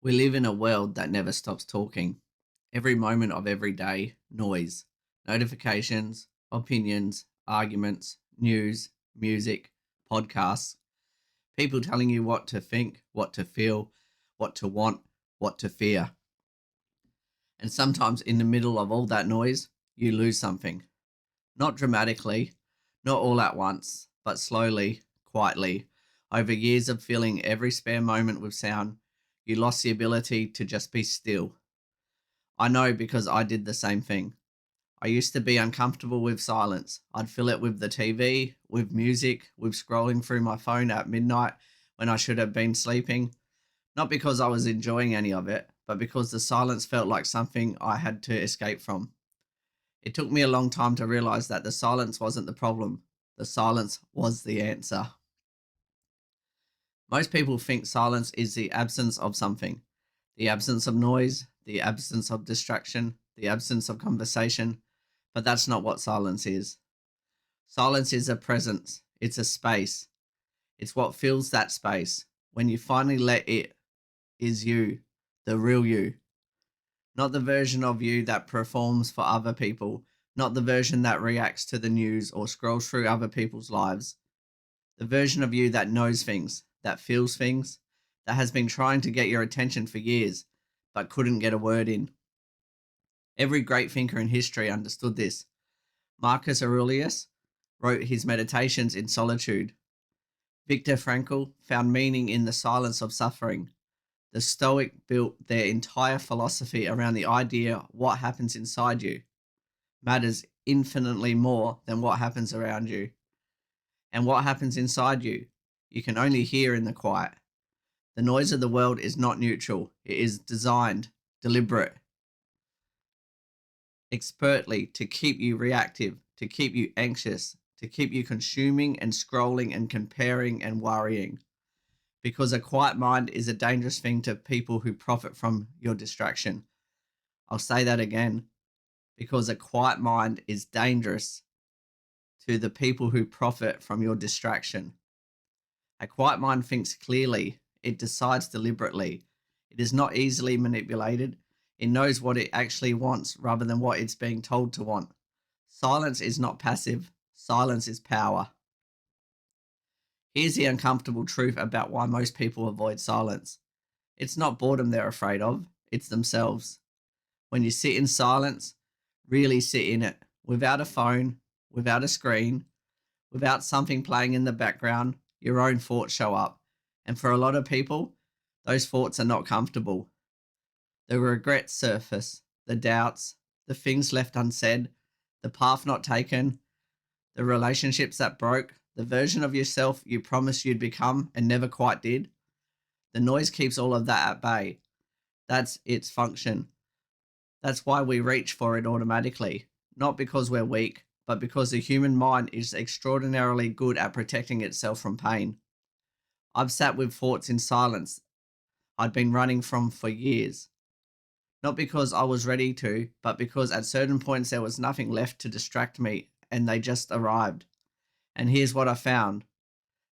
We live in a world that never stops talking. Every moment of every day, noise, notifications, opinions, arguments, news, music, podcasts, people telling you what to think, what to feel, what to want, what to fear. And sometimes in the middle of all that noise, you lose something. Not dramatically, not all at once, but slowly, quietly, over years of filling every spare moment with sound, you lost the ability to just be still. I know because I did the same thing. I used to be uncomfortable with silence. I'd fill it with the TV, with music, with scrolling through my phone at midnight when I should have been sleeping. Not because I was enjoying any of it, but because the silence felt like something I had to escape from. It took me a long time to realize that the silence wasn't the problem. The silence was the answer. Most people think silence is the absence of something, the absence of noise, the absence of distraction, the absence of conversation, but that's not what silence is. Silence is a presence, it's a space. It's what fills that space when you finally let it is you, the real you, not the version of you that performs for other people, not the version that reacts to the news or scrolls through other people's lives, the version of you that knows things, that feels things, that has been trying to get your attention for years, but couldn't get a word in. Every great thinker in history understood this. Marcus Aurelius wrote his meditations in solitude. Viktor Frankl found meaning in the silence of suffering. The Stoic built their entire philosophy around the idea what happens inside you matters infinitely more than what happens around you. And what happens inside you, you can only hear in the quiet. The noise of the world is not neutral, it is designed, deliberate, expertly to keep you reactive, to keep you anxious, to keep you consuming and scrolling and comparing and worrying. Because a quiet mind is a dangerous thing to people who profit from your distraction. I'll say that again. Because a quiet mind is dangerous to the people who profit from your distraction. A quiet mind thinks clearly, it decides deliberately, it is not easily manipulated, it knows what it actually wants rather than what it's being told to want. Silence is not passive, silence is power. Here's the uncomfortable truth about why most people avoid silence. It's not boredom they're afraid of, it's themselves. When you sit in silence, really sit in it, without a phone, without a screen, without something playing in the background, your own thoughts show up. And for a lot of people, those thoughts are not comfortable. The regrets surface, the doubts, the things left unsaid, the path not taken, the relationships that broke, the version of yourself you promised you'd become and never quite did. The noise keeps all of that at bay. That's its function. That's why we reach for it automatically, not because we're weak, but because the human mind is extraordinarily good at protecting itself from pain. I've sat with thoughts in silence I'd been running from for years, not because I was ready to, but because at certain points there was nothing left to distract me and they just arrived. And here's what I found.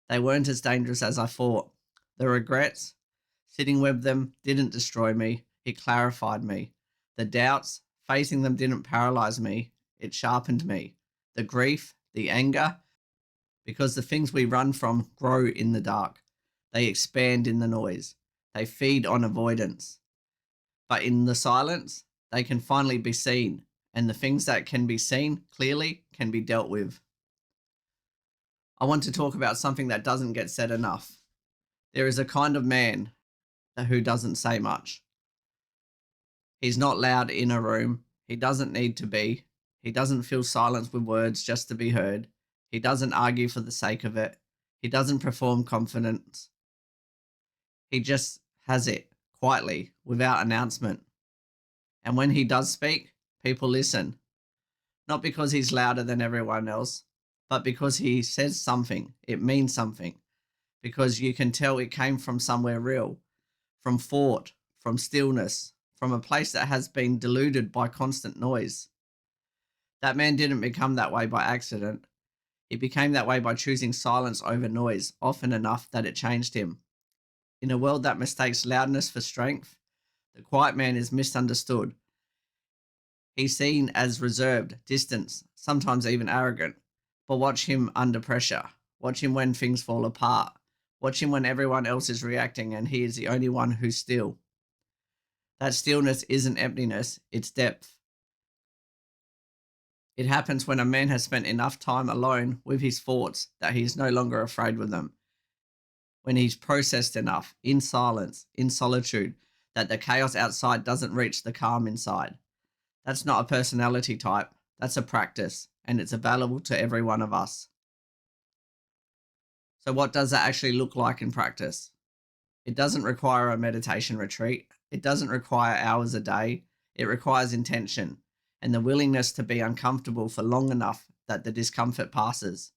They weren't as dangerous as I thought. The regrets, sitting with them, didn't destroy me, it clarified me. The doubts, facing them didn't paralyze me, it sharpened me. The grief, the anger, because the things we run from grow in the dark. They expand in the noise. They feed on avoidance. But in the silence, they can finally be seen. And the things that can be seen clearly can be dealt with. I want to talk about something that doesn't get said enough. There is a kind of man who doesn't say much. He's not loud in a room. He doesn't need to be. He doesn't fill silence with words just to be heard. He doesn't argue for the sake of it. He doesn't perform confidence. He just has it quietly without announcement. And when he does speak, people listen. Not because he's louder than everyone else, but because he says something. It means something. Because you can tell it came from somewhere real, from thought, from stillness, from a place that has been diluted by constant noise. That man didn't become that way by accident. He became that way by choosing silence over noise often enough that it changed him. In a world that mistakes loudness for strength, The quiet man is misunderstood. He's seen as reserved, distant, sometimes even arrogant. But watch him under pressure. Watch him when things fall apart. Watch him when everyone else is reacting and he is the only one who's still. That stillness isn't emptiness, it's depth. It happens when a man has spent enough time alone with his thoughts that he is no longer afraid with them. When he's processed enough, in silence, in solitude, that the chaos outside doesn't reach the calm inside. That's not a personality type, that's a practice, and it's available to every one of us. So, what does that actually look like in practice? It doesn't require a meditation retreat, it doesn't require hours a day, it requires intention and the willingness to be uncomfortable for long enough that the discomfort passes.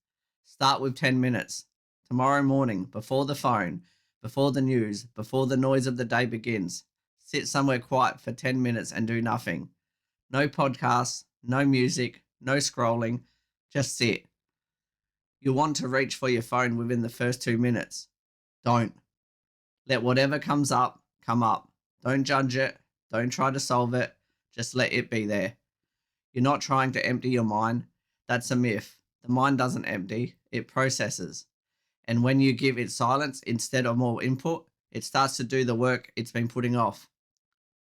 Start with 10 minutes. Tomorrow morning, before the phone, before the news, before the noise of the day begins, sit somewhere quiet for 10 minutes and do nothing. No podcasts, no music, no scrolling, just sit. You'll want to reach for your phone within the first 2 minutes. Don't. Let whatever comes up, come up. Don't judge it. Don't try to solve it. Just let it be there. You're not trying to empty your mind. That's a myth. The mind doesn't empty, it processes. And when you give it silence instead of more input, it starts to do the work it's been putting off.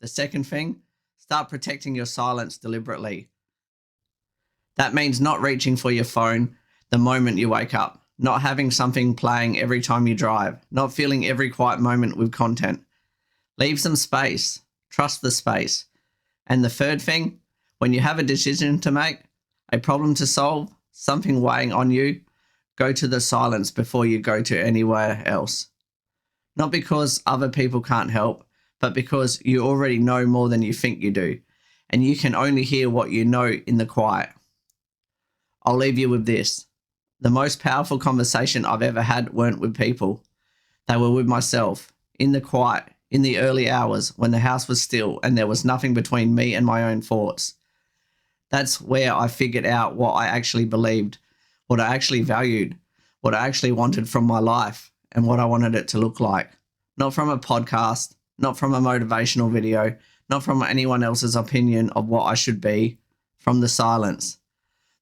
The second thing, start protecting your silence deliberately. That means not reaching for your phone the moment you wake up, not having something playing every time you drive, not filling every quiet moment with content. Leave some space. Trust the space. And the third thing, when you have a decision to make, a problem to solve, something weighing on you, go to the silence before you go to anywhere else. Not because other people can't help, but because you already know more than you think you do, and you can only hear what you know in the quiet. I'll leave you with this. The most powerful conversation I've ever had weren't with people. They were with myself, in the quiet, in the early hours when the house was still and there was nothing between me and my own thoughts. That's where I figured out what I actually believed, what I actually valued, what I actually wanted from my life, and what I wanted it to look like. Not from a podcast, not from a motivational video, not from anyone else's opinion of what I should be, from the silence.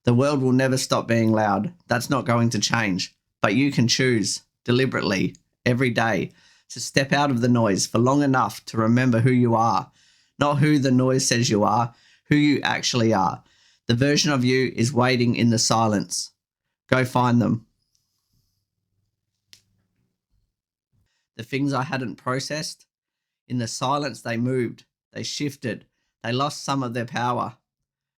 The world will never stop being loud. That's not going to change. But you can choose, deliberately, every day, to step out of the noise for long enough to remember who you are. Not who the noise says you are, who you actually are. The version of you is waiting in the silence. Go find them. The things I hadn't processed, in the silence they moved, they shifted, they lost some of their power.